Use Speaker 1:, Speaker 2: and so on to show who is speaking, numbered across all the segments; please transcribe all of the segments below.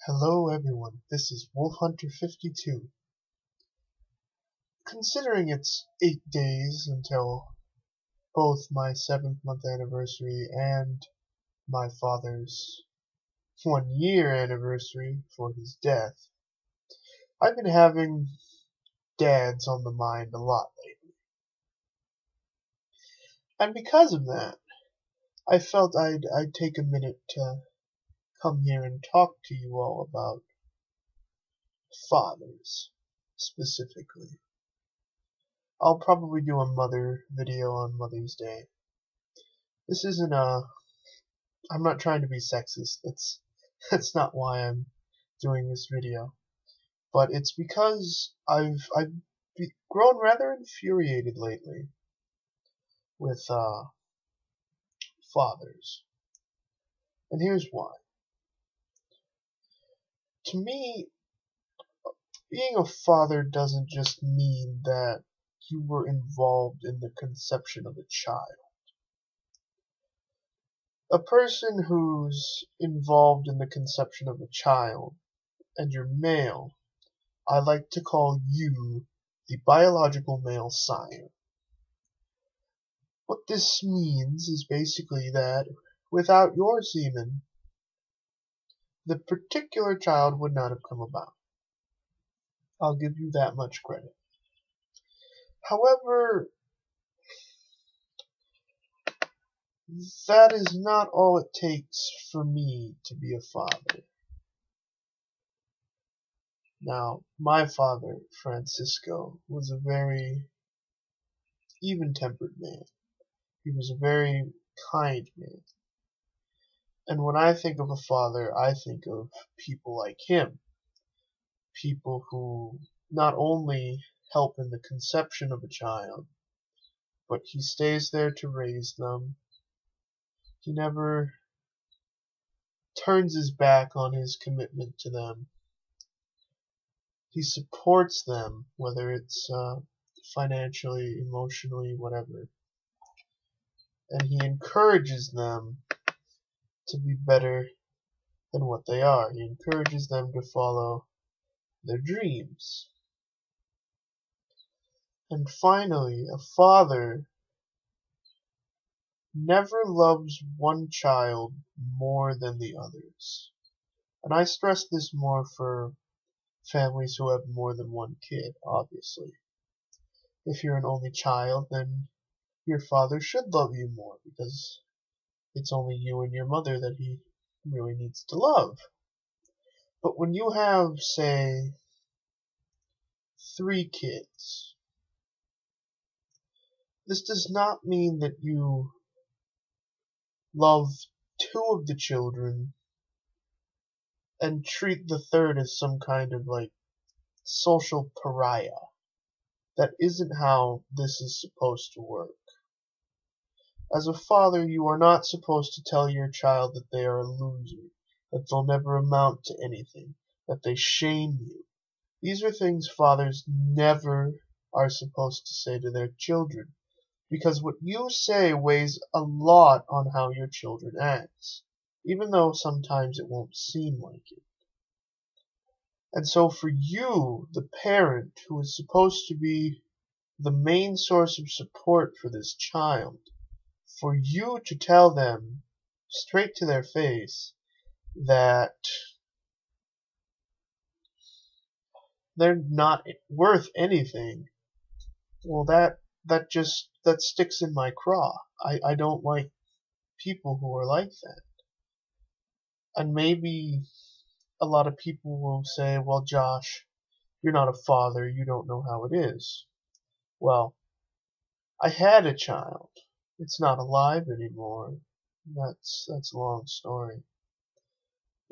Speaker 1: Hello everyone, this is WolfHunter52. Considering it's 8 days until both my 7th month anniversary and my father's 1 year anniversary for his death, I've been having dads on the mind a lot lately. And because of that, I felt I'd take a minute to come here and talk to you all about fathers, specifically. I'll probably do a mother video on Mother's Day. This isn't I'm not trying to be sexist. That's not why I'm doing this video. But it's because I've grown rather infuriated lately with fathers. And here's why. To me, being a father doesn't just mean that you were involved in the conception of a child. A person who's involved in the conception of a child, and you're male, I like to call you the biological male sire. What this means is basically that without your semen, the particular child would not have come about. I'll give you that much credit. However, that is not all it takes for me to be a father. Now, my father, Francisco, was a very even-tempered man. He was a very kind man. And when I think of a father, I think of people like him. People who not only help in the conception of a child, but he stays there to raise them. He never turns his back on his commitment to them. He supports them, whether it's financially, emotionally, whatever. And he encourages them to be better than what they are. He encourages them to follow their dreams. And finally, a father never loves one child more than the others. And I stress this more for families who have more than one kid, obviously. If you're an only child, then your father should love you more, because it's only you and your mother that he really needs to love. But when you have, say, 3 kids, this does not mean that you love 2 of the children and treat the third as some kind of social pariah. That isn't how this is supposed to work. As a father, you are not supposed to tell your child that they are a loser, that they'll never amount to anything, that they shame you. These are things fathers never are supposed to say to their children, because what you say weighs a lot on how your children act, even though sometimes it won't seem like it. And so for you, the parent who is supposed to be the main source of support for this child, for you to tell them straight to their face that they're not worth anything, well, that sticks in my craw. I don't like people who are like that. And maybe a lot of people will say, well, Josh, you're not a father, you don't know how it is. Well, I had a child. It's not alive anymore. That's a long story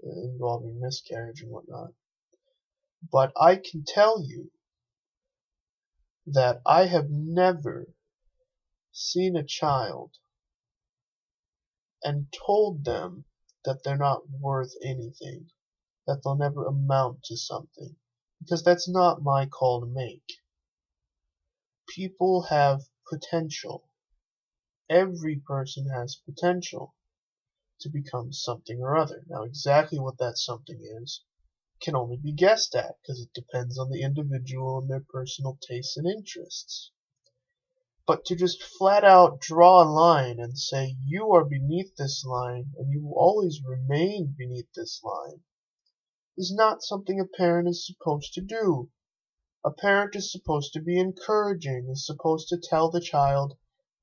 Speaker 1: involving miscarriage and whatnot. But I can tell you that I have never seen a child and told them that they're not worth anything, that they'll never amount to something, because that's not my call to make. People have potential. Every person has potential to become something or other. Now, exactly what that something is, can only be guessed at because it depends on the individual and their personal tastes and interests. But to just flat out draw a line and say you are beneath this line and you will always remain beneath this line is not something a parent is supposed to do. A parent is supposed to be encouraging, is supposed to tell the child,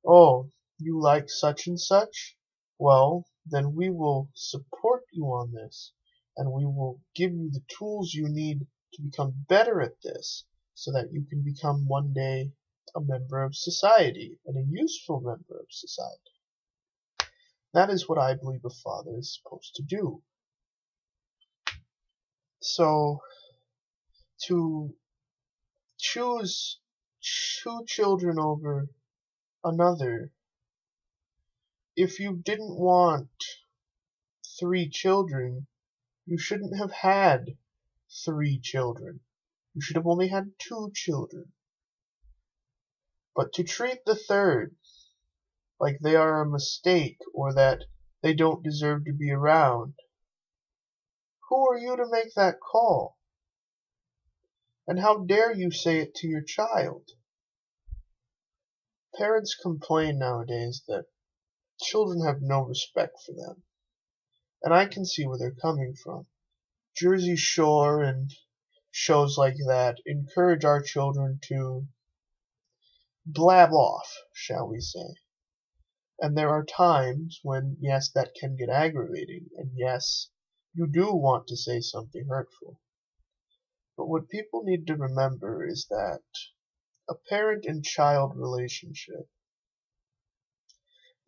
Speaker 1: oh, you like such and such? Well, then we will support you on this, and we will give you the tools you need to become better at this, so that you can become one day a member of society, and a useful member of society. That is what I believe a father is supposed to do. So, to choose two children over another, if you didn't want 3 children, you shouldn't have had 3 children. You should have only had 2 children. But to treat the third like they are a mistake or that they don't deserve to be around, who are you to make that call? And how dare you say it to your child? Parents complain nowadays that children have no respect for them. And I can see where they're coming from. Jersey Shore and shows like that encourage our children to blab off, shall we say. And there are times when, yes, that can get aggravating, and yes, you do want to say something hurtful. But what people need to remember is that a parent and child relationship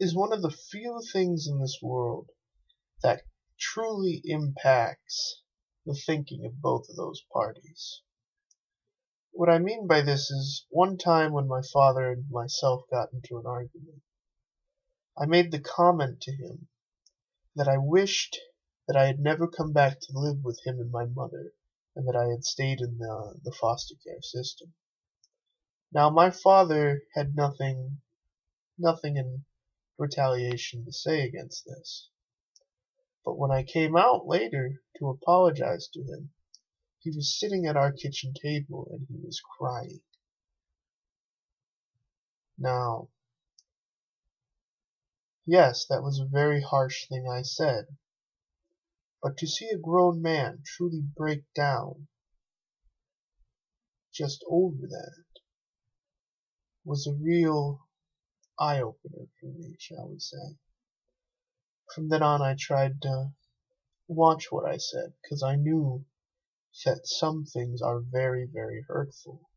Speaker 1: is one of the few things in this world that truly impacts the thinking of both of those parties. What I mean by this is, one time when my father and myself got into an argument, I made the comment to him that I wished that I had never come back to live with him and my mother, and that I had stayed in the foster care system. Now my father had nothing in retaliation to say against this. But when I came out later to apologize to him, he was sitting at our kitchen table and he was crying. Now, yes, that was a very harsh thing I said, but to see a grown man truly break down just over that was a real eye-opener for me, shall we say. From then on I tried to watch what I said, because I knew that some things are very, very hurtful.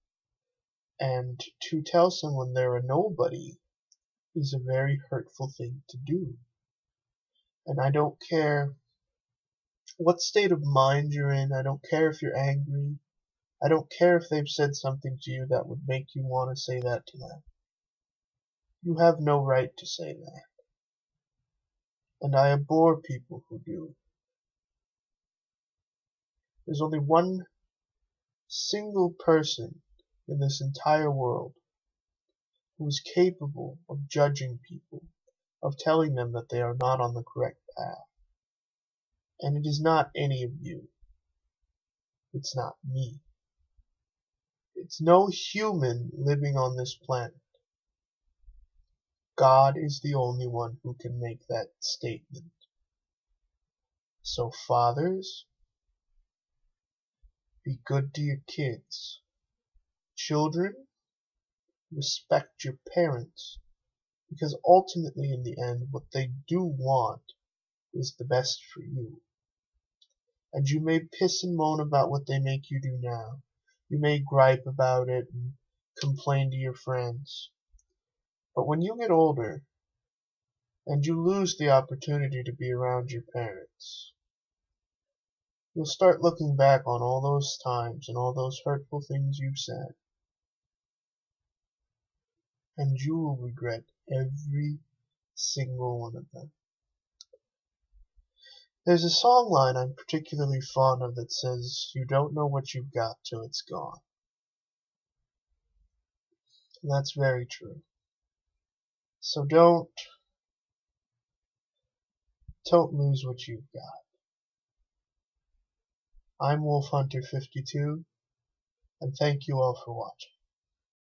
Speaker 1: And to tell someone they're a nobody is a very hurtful thing to do. And I don't care what state of mind you're in, I don't care if you're angry, I don't care if they've said something to you that would make you want to say that to them. You have no right to say that. And I abhor people who do. There's only one single person in this entire world who is capable of judging people, of telling them that they are not on the correct path. And it is not any of you. It's not me. It's no human living on this planet. God is the only one who can make that statement. So fathers, be good to your kids. Children, respect your parents, because ultimately in the end what they do want is the best for you. And you may piss and moan about what they make you do now. You may gripe about it and complain to your friends. But when you get older and you lose the opportunity to be around your parents, you'll start looking back on all those times and all those hurtful things you've said, and you will regret every single one of them. There's a song line I'm particularly fond of that says, "You don't know what you've got till it's gone." And that's very true. So don't lose what you've got. I'm WolfHunter52, and thank you all for watching.